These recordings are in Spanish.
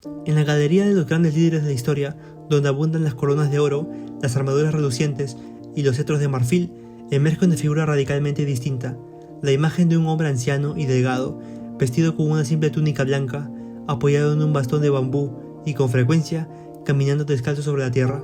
En la galería de los grandes líderes de la historia, donde abundan las coronas de oro, las armaduras relucientes y los cetros de marfil, emerge una figura radicalmente distinta, la imagen de un hombre anciano y delgado, vestido con una simple túnica blanca, apoyado en un bastón de bambú y con frecuencia caminando descalzo sobre la tierra.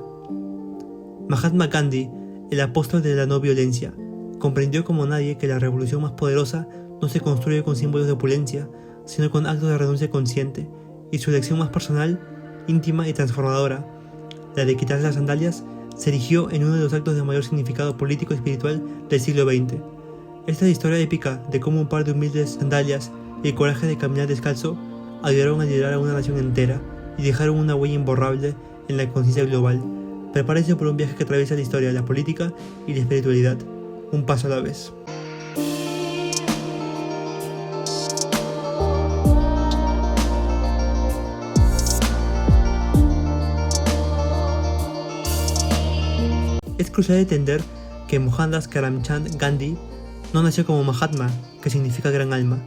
Mahatma Gandhi, el apóstol de la no violencia, comprendió como nadie que la revolución más poderosa no se construye con símbolos de opulencia, sino con actos de renuncia consciente, y su elección más personal, íntima y transformadora, la de quitarse las sandalias, se erigió en uno de los actos de mayor significado político y espiritual del siglo XX. Esta es la historia épica de cómo un par de humildes sandalias y el coraje de caminar descalzo ayudaron a liderar a una nación entera y dejaron una huella imborrable en la conciencia global. Prepárese por un viaje que atraviesa la historia, la política y la espiritualidad, un paso a la vez. Es crucial entender que Mohandas Karamchand Gandhi no nació como Mahatma, que significa gran alma.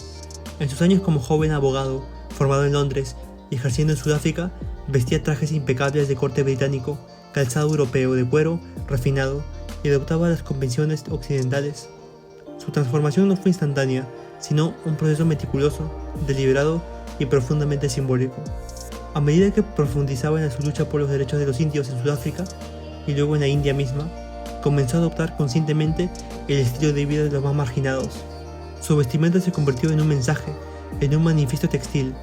En sus años como joven abogado, formado en Londres y ejerciendo en Sudáfrica, vestía trajes impecables de corte británico, calzado europeo de cuero refinado y adoptaba las convenciones occidentales. Su transformación no fue instantánea, sino un proceso meticuloso, deliberado y profundamente simbólico. A medida que profundizaba en su lucha por los derechos de los indios en Sudáfrica y luego en la India misma, comenzó a adoptar conscientemente el estilo de vida de los más marginados. Su vestimenta se convirtió en un mensaje, en un manifiesto textil.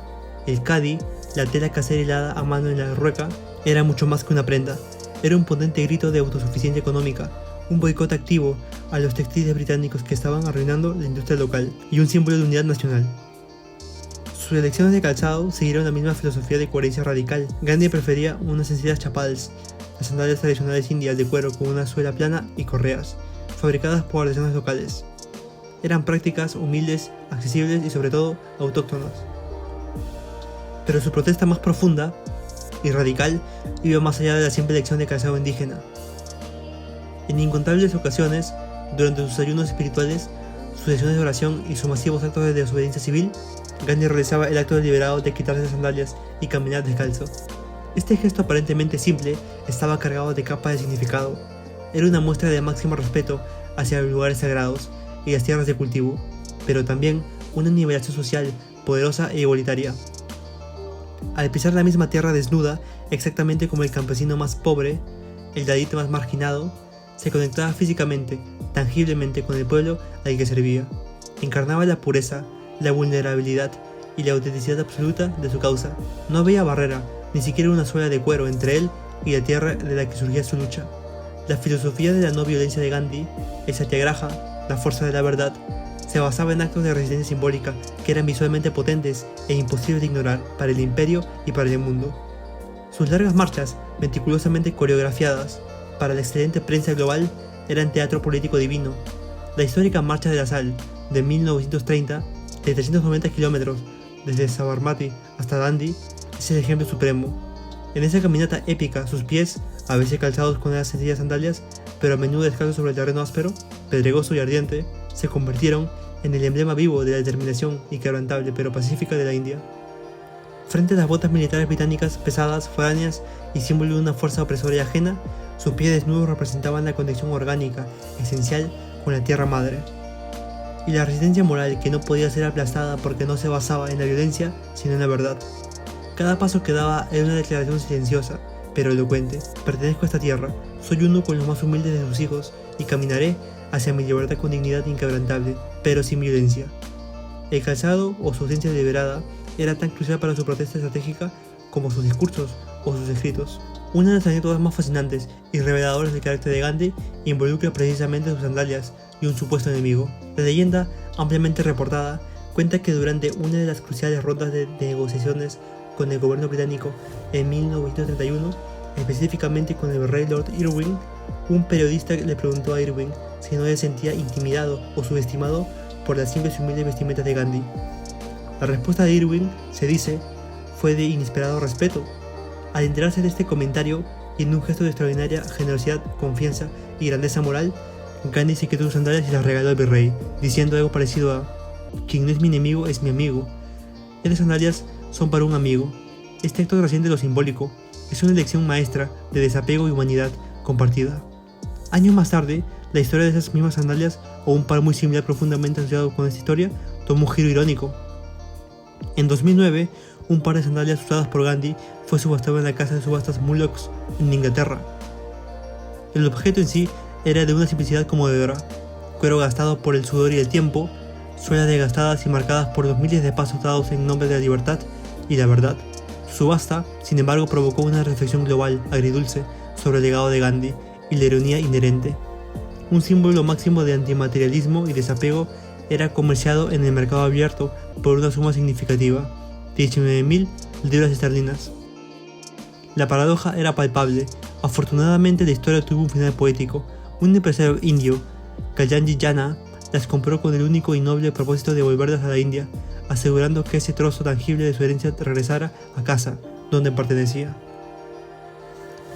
El khadi, la tela casera hilada a mano en la rueca, era mucho más que una prenda. Era un potente grito de autosuficiencia económica, un boicot activo a los textiles británicos que estaban arruinando la industria local y un símbolo de unidad nacional. Sus elecciones de calzado siguieron la misma filosofía de coherencia radical. Gandhi prefería unas sencillas chapals, las sandalias tradicionales indias de cuero con una suela plana y correas, fabricadas por artesanos locales. Eran prácticas humildes, accesibles y sobre todo autóctonas. Pero su protesta más profunda y radical iba más allá de la simple elección de calzado indígena. En incontables ocasiones, durante sus ayunos espirituales, sus sesiones de oración y sus masivos actos de desobediencia civil, Gandhi realizaba el acto deliberado de quitarse las sandalias y caminar descalzo. Este gesto aparentemente simple estaba cargado de capas de significado. Era una muestra de máximo respeto hacia los lugares sagrados y las tierras de cultivo, pero también una nivelación social poderosa e igualitaria. Al pisar la misma tierra desnuda, exactamente como el campesino más pobre, el dadito más marginado, se conectaba físicamente, tangiblemente con el pueblo al que servía. Encarnaba la pureza, la vulnerabilidad y la autenticidad absoluta de su causa. No había barrera, ni siquiera una suela de cuero entre él y la tierra de la que surgía su lucha. La filosofía de la no violencia de Gandhi, el satyagraha, la fuerza de la verdad, se basaba en actos de resistencia simbólica que eran visualmente potentes e imposibles de ignorar para el imperio y para el mundo. Sus largas marchas, meticulosamente coreografiadas para la excelente prensa global, eran teatro político divino. La histórica Marcha de la Sal de 1930, de 390 kilómetros desde Sabarmati hasta Dandi, es el ejemplo supremo. En esa caminata épica, sus pies, a veces calzados con unas sencillas sandalias, pero a menudo descalzos sobre el terreno áspero, pedregoso y ardiente, se convirtieron en el emblema vivo de la determinación inquebrantable pero pacífica de la India. Frente a las botas militares británicas pesadas, foráneas y símbolo de una fuerza opresora y ajena, sus pies desnudos representaban la conexión orgánica, esencial, con la tierra madre. Y la resistencia moral que no podía ser aplastada porque no se basaba en la violencia, sino en la verdad. Cada paso que daba era una declaración silenciosa, pero elocuente. Pertenezco a esta tierra, soy uno con los más humildes de sus hijos y caminaré hacia mi libertad con dignidad inquebrantable, pero sin violencia. El calzado o su ausencia deliberada era tan crucial para su protesta estratégica como sus discursos o sus escritos. Una de las anécdotas más fascinantes y reveladoras del carácter de Gandhi involucra precisamente sus sandalias y un supuesto enemigo. La leyenda, ampliamente reportada, cuenta que durante una de las cruciales rondas de negociaciones con el gobierno británico en 1931, específicamente con el rey Lord Irwin, un periodista le preguntó a Irwin si no se sentía intimidado o subestimado por las simples y humildes vestimentas de Gandhi. La respuesta de Irwin, se dice, fue de inesperado respeto. Al enterarse de este comentario y en un gesto de extraordinaria generosidad, confianza y grandeza moral, Gandhi se quitó sus sandalias y las regaló al virrey, diciendo algo parecido a: quien no es mi enemigo es mi amigo. Estas sandalias son para un amigo. Este acto trasciende lo simbólico, es una lección maestra de desapego y humanidad compartida. Años más tarde, la historia de esas mismas sandalias, o un par muy similar profundamente asociado con esta historia, tomó un giro irónico. En 2009, un par de sandalias usadas por Gandhi fue subastado en la casa de subastas Mullocks en Inglaterra. El objeto en sí era de una simplicidad conmovedora: cuero gastado por el sudor y el tiempo, suelas desgastadas y marcadas por los miles de pasos dados en nombre de la libertad y la verdad. Su subasta, sin embargo, provocó una reflexión global, agridulce, sobre el legado de Gandhi y la ironía inherente. Un símbolo máximo de antimaterialismo y desapego era comerciado en el mercado abierto por una suma significativa, 19.000 libras esterlinas. La paradoja era palpable. Afortunadamente la historia tuvo un final poético. Un empresario indio, Kalyanji Jana, las compró con el único y noble propósito de devolverlas a la India, asegurando que ese trozo tangible de su herencia regresara a casa, donde pertenecía.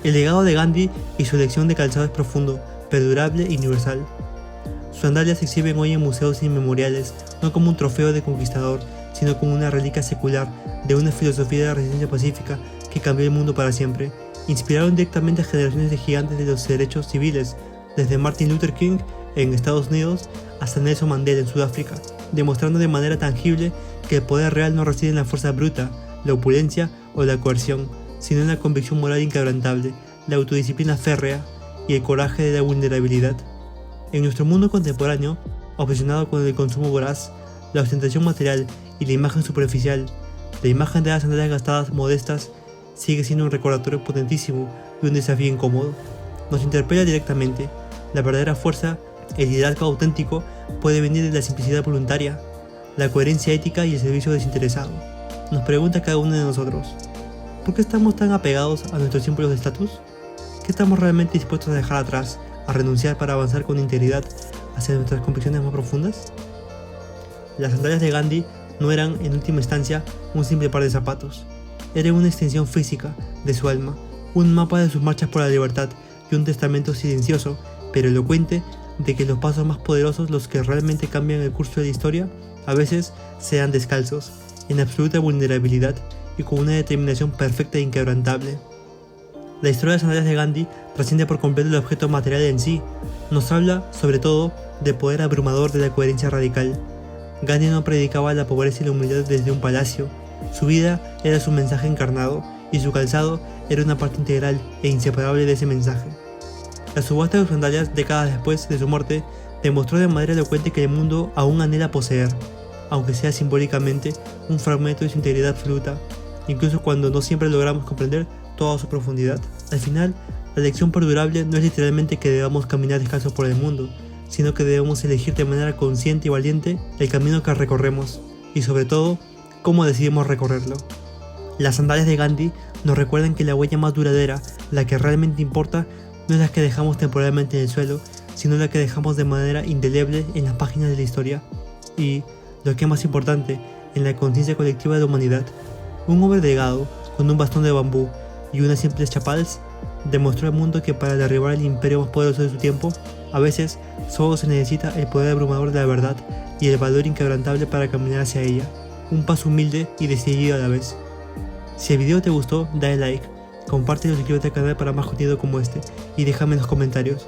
El legado de Gandhi y su elección de calzado es profundo, perdurable e universal. Sus sandalias se exhiben hoy en museos y memoriales, no como un trofeo de conquistador, sino como una reliquia secular de una filosofía de la resistencia pacífica que cambió el mundo para siempre. Inspiraron directamente a generaciones de gigantes de los derechos civiles, desde Martin Luther King en Estados Unidos hasta Nelson Mandela en Sudáfrica, demostrando de manera tangible que el poder real no reside en la fuerza bruta, la opulencia o la coerción, sino en la convicción moral inquebrantable, la autodisciplina férrea y el coraje de la vulnerabilidad. En nuestro mundo contemporáneo, obsesionado con el consumo voraz, la ostentación material y la imagen superficial, la imagen de las sandalias gastadas modestas sigue siendo un recordatorio potentísimo y un desafío incómodo. Nos interpela directamente. La verdadera fuerza, el liderazgo auténtico, puede venir de la simplicidad voluntaria, la coherencia ética y el servicio desinteresado. Nos pregunta cada uno de nosotros: ¿por qué estamos tan apegados a nuestros símbolos de estatus? ¿Qué estamos realmente dispuestos a dejar atrás, a renunciar para avanzar con integridad hacia nuestras convicciones más profundas? Las sandalias de Gandhi no eran, en última instancia, un simple par de zapatos. Eran una extensión física de su alma, un mapa de sus marchas por la libertad y un testamento silencioso, pero elocuente, de que los pasos más poderosos, los que realmente cambian el curso de la historia, a veces sean descalzos, en absoluta vulnerabilidad y con una determinación perfecta e inquebrantable. La historia de las sandalias de Gandhi trasciende por completo el objeto material en sí. Nos habla, sobre todo, del poder abrumador de la coherencia radical. Gandhi no predicaba la pobreza y la humildad desde un palacio. Su vida era su mensaje encarnado, y su calzado era una parte integral e inseparable de ese mensaje. La subasta de sus sandalias, décadas después de su muerte, demostró de manera elocuente que el mundo aún anhela poseer, aunque sea simbólicamente, un fragmento de su integridad absoluta, incluso cuando no siempre logramos comprender toda su profundidad. Al final, la lección perdurable no es literalmente que debamos caminar descalzos por el mundo, sino que debemos elegir de manera consciente y valiente el camino que recorremos, y sobre todo, cómo decidimos recorrerlo. Las sandalias de Gandhi nos recuerdan que la huella más duradera, la que realmente importa, no es la que dejamos temporalmente en el suelo, sino la que dejamos de manera indeleble en las páginas de la historia, y, lo que es más importante, en la conciencia colectiva de la humanidad. Un hombre delgado, con un bastón de bambú y unas simples chapals, demostró al mundo que para derribar el imperio más poderoso de su tiempo, a veces solo se necesita el poder abrumador de la verdad y el valor inquebrantable para caminar hacia ella, un paso humilde y decidido a la vez. Si el video te gustó, dale like, compártelo y suscríbete al canal para más contenido como este, y déjame en los comentarios: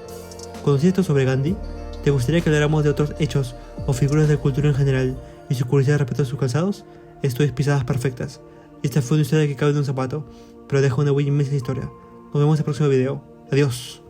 ¿conocías esto sobre Gandhi? ¿Te gustaría que habláramos de otros hechos o figuras de cultura en general y su curiosidad respecto a sus calzados? Esto es Pisadas Perfectas. Esta fue una historia que cabe en un zapato, pero deja una huella inmensa en la historia. Nos vemos en el próximo video. Adiós.